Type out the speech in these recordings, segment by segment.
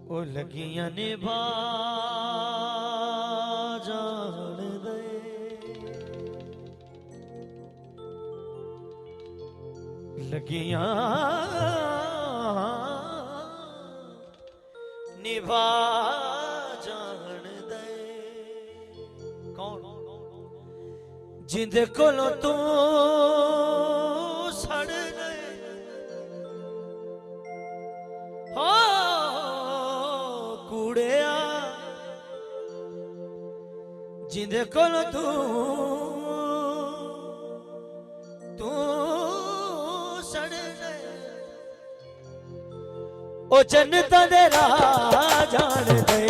ओ लगियां निभा जान दे, लगियां निभा जान दे। कौन जिंदे कोलों तू सड़ गए हो कूड़िया, जिंदे कोलों तू सड़ गए ओ जन्नत दे राह जान दे,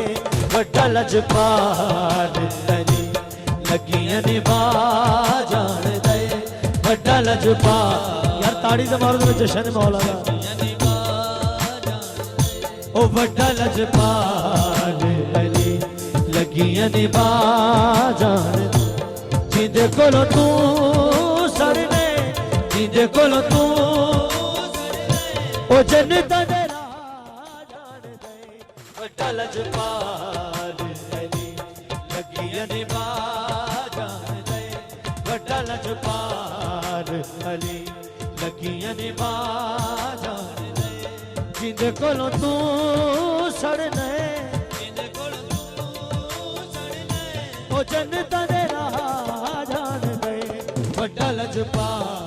वड्डा लजपाल तनी लगियां निभा जान दे, वड्डा लजपाल। यार ताड़ी से मारो तो जश्न मौला दा, ओ वड्डा लजपाल तनी लगियां निभा जान दे, जिंदे कोलों तू सड़ने, जिंदे कोलों तू ओ जन्नत दे राह जान दे, वड्डा लजपाल तनी लगियां निभा जान दे, वड्डा लजपाल तनी लगियां निभा जान दे, जिंदे कोलों तू सड़ने, जिंदे कोलों तू सड़ने ओ जन्नत दे राह जान दे, वड्डा लजपाल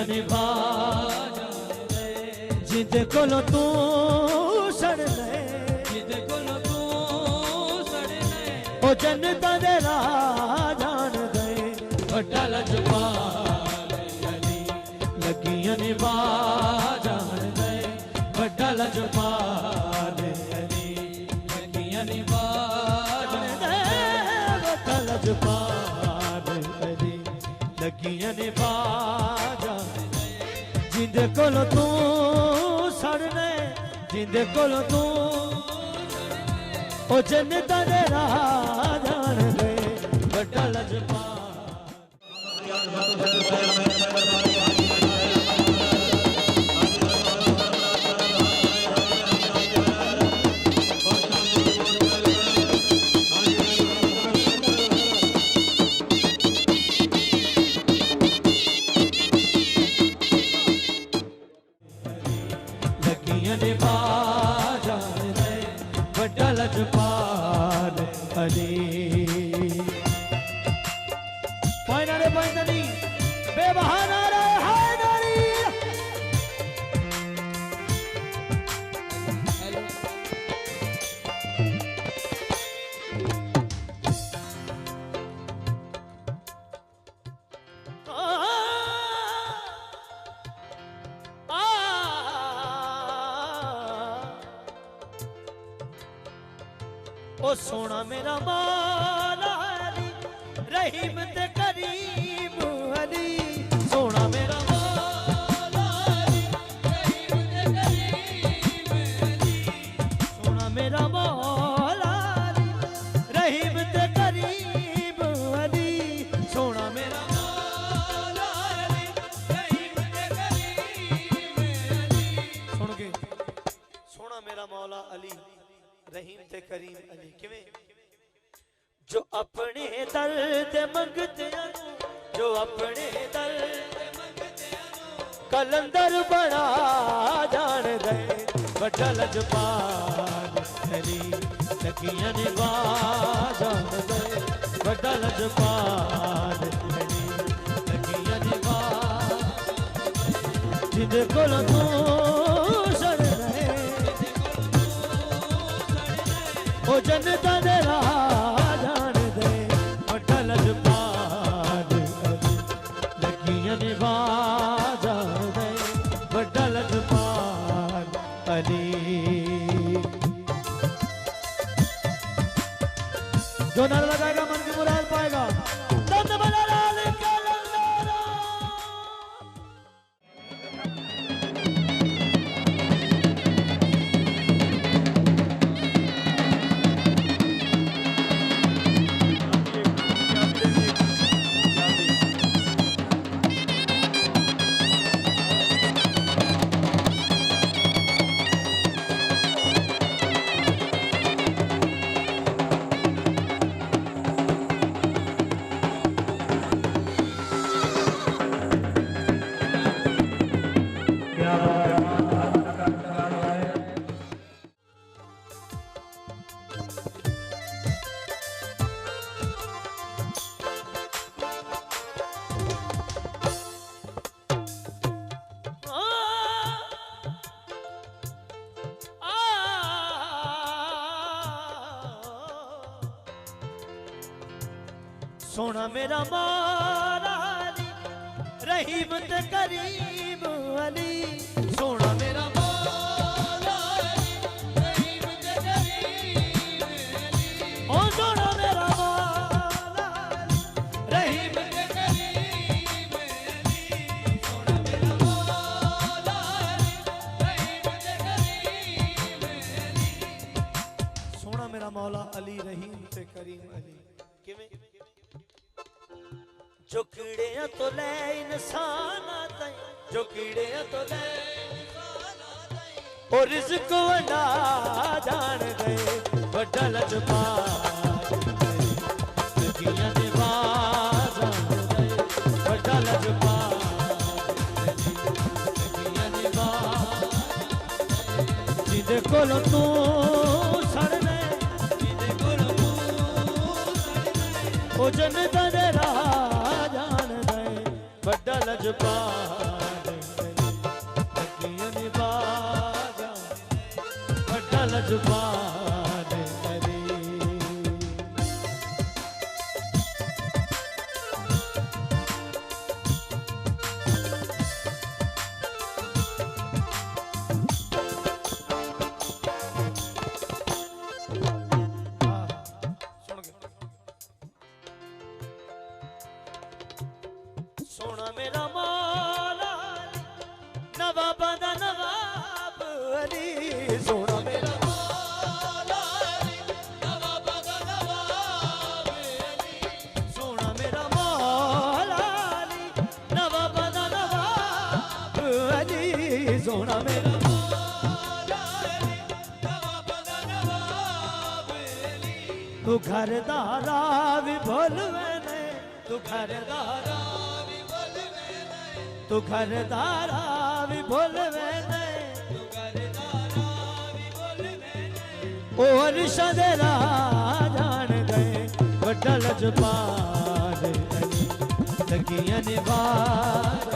निभा जिंदे कोलों तू सड़ने, जिंदे कोलों तू सड़ने ओ जन्नत दे राह जान दे, वड्डा लजपाल लगियां निभा जान दे, वड्डा लजपाल लगियां निभा जान दे, वड्डा लजपाल लगियां निभा जिंदे कोलों तू सड़ने, जिंदे कोलों तू ओ जन्नत दे राह जान दे, वड्डा लजपाल। निभा जान दे, वड्डा लजपाल अली। पायना रे पायनी बेबहाना रे हैदरी, ओ सोना मेरा मौला अली, रहीम ते करीम अली, सोना मेरा मौला अली, रहीम ते करीम अली, सोना मेरा मौला अली, रहीम ते करीम अली, सोना मेरा मौला अली, रहीम ते करीम अली। सुन के सोना मेरा मौला अली रहीम ते करीम अली किवें, जो अपने दर ते मंगते जो अपने दर ते मंगते कलंदर बना जान दे, वड्डा लजपाल अली लगियां निभा जान दे, वड्डा लजपाल अली लगियां निभा जिंदे कोलों तू सड़ने, ओ जन्नत दे राह जान दे, वड्डा लजपाल लगियां निभा जान दे, वड्डा लजपाल अली। जो नारा लगाएगा मन की मुराद पाएगा। सोना मेरा मौला अली रहीम ते करीम अली सोना मेरा मौला अली रहीम ते करीम अली ओ सोना मेरा मौला अली रहीम ते करीम अली सोना मेरा मौला अली रहीम ते करीम अली सोना मेरा मौला अली रहीम ते करीम अली जो कीड़े तो ले इंसान ताई जो कीड़े तो ले और रिज़्क़ वंडा जान गए वड्डा लजपाल लगियां दे बाज़ गए वड्डा लजपाल लगियां दे बाज़ जिदे कोल तू सड़ने जिदे कोल तू सड़ने ओ जन्नत दे राह वड्डा लजपाल लगियां दे बाज़ वड्डा लजपाल सोना मेरा मौला नवाब दा नवाब अली सोना मेरा मौला नवाब दा नवाब अली सोना मेरा मौला नवाब दा नवाब अली सोना मेरा मौला नवाब दा नवाब अली तू घरदारा भी भोलवे तू घरदारा तू घरदारा भी बोलवे ओ अरशा दे जान गए वड्डा लजपाल अली लगियां दे बाज़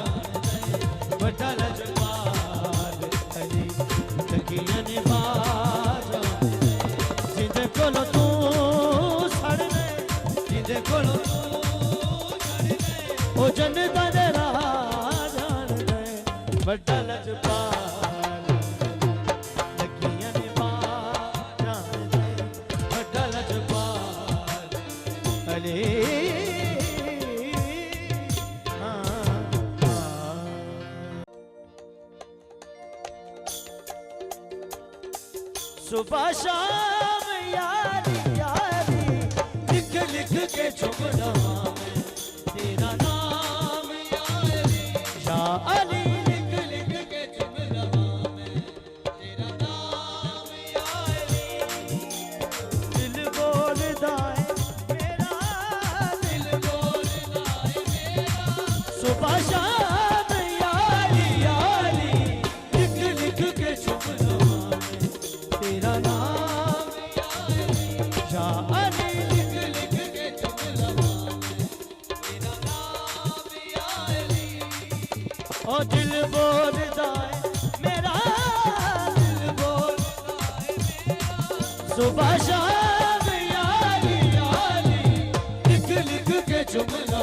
वड्डा लजपाल अली लगियां दे बाज़ जिंदे कोल तू सड़ने जिंदे कोल तू सड़ने ओ जन्नत दे वड्डा लजपाल लगियां दे बाज़ वड्डा लजपाल अली सुबह शाम यारी यारी लिख लिख के चुमना में तेरा नाम यारी या अली ओ दिल बोलदा है मेरा दिल बोलदा है मेरा सुबह शाम यारी यारी लिख लिख के चुमना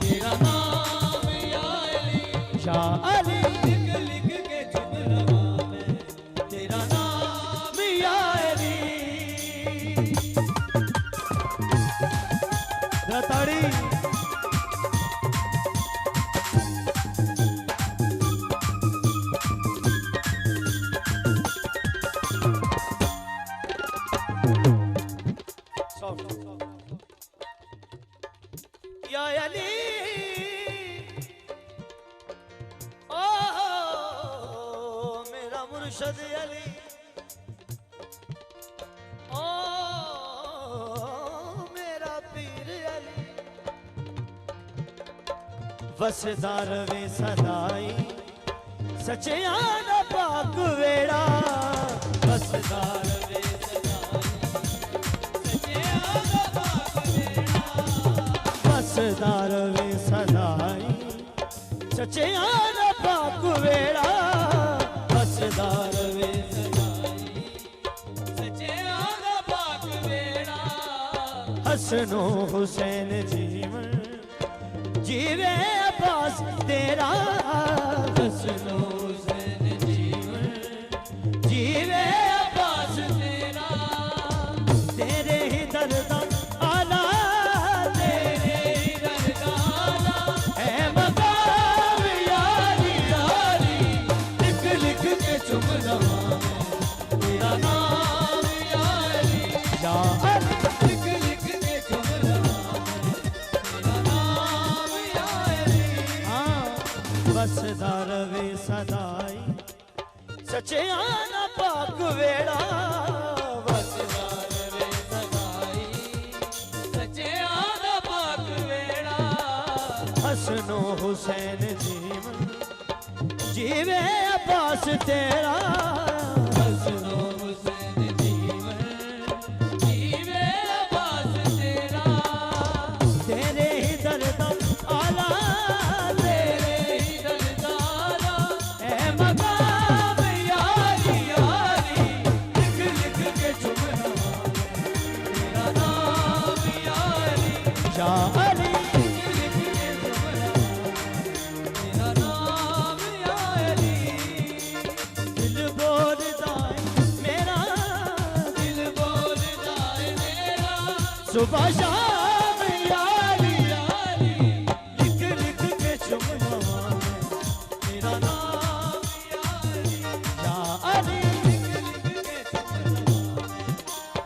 तेरा नाम या अली लिख लिख के चुमना तेरा नाम या अली रताड़ी या अली ओ मेरा मुर्शद अली ओ मेरा पीर अली वसदार वे सदाई सचे आना पाक वेड़ा वसदार वे वसदार वे सदाई सचे आना पाक वेड़ा वसदार वे सदाई सचे आना पाक वेड़ा हसनो हुसैन जीवन जीवे अब्बास तेरा हसनो हुसैन जीवन जीवे अब्बास तेरा तेरे ही दरदा आला तेरे ही दरदा आला है मकाम यारी यारी लिख लिख के चुम रहा तेरा नाम यारी या लिख लिख के चुम रहा तेरा नाम यारी हाँ बसदार वे सदाई सचे आना पाक वेड़ा बसदार वे सदाई सचे आना पाक वेड़ा हसनो हुसैन जीवन जीवे अब्बास तेरा हसनो हुसैन जीवन जीवे अब्बास तेरा तेरे ही दरदा आला तेरे ही दरदा आला है मकाम यारी यारी लिख लिख के चुम रहा तेरा नाम यारी या अली लिख लिख के चुम रहा तेरा नाम यारी दिल बोलदा है मेरा दिल बोलदा है मेरा सुबह शाम यारी यारी लिख लिख के चुम रहा तेरा नाम यारी या अली लिख लिख के चुम रहा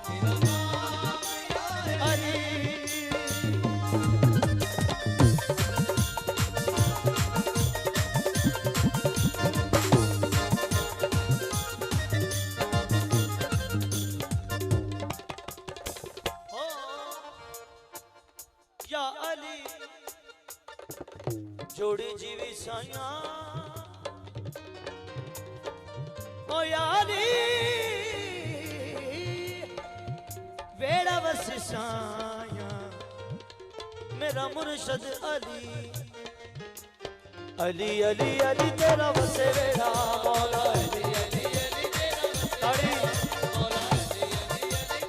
तेरा नाम यारी हो या अली जोड़ी जीवी साया ओ यारी वेड़ा वस साया मेरा मुर्शद अली अली अली अली तेरा वसे वेड़ा मौला अली अली अली तेरा ताड़ी मौला अली अली अली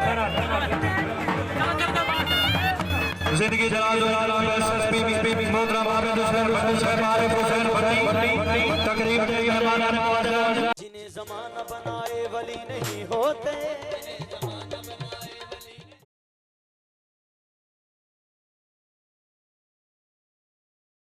तेरा ओ जिंदगी जलाल एसएसपी मोहतरम आबिद हुसैन भट्टी साहब आरिफ हुसैन भट्टी तकरीब के मेहमान नवाज जिन्हें जमाना बनाए वली नहीं होते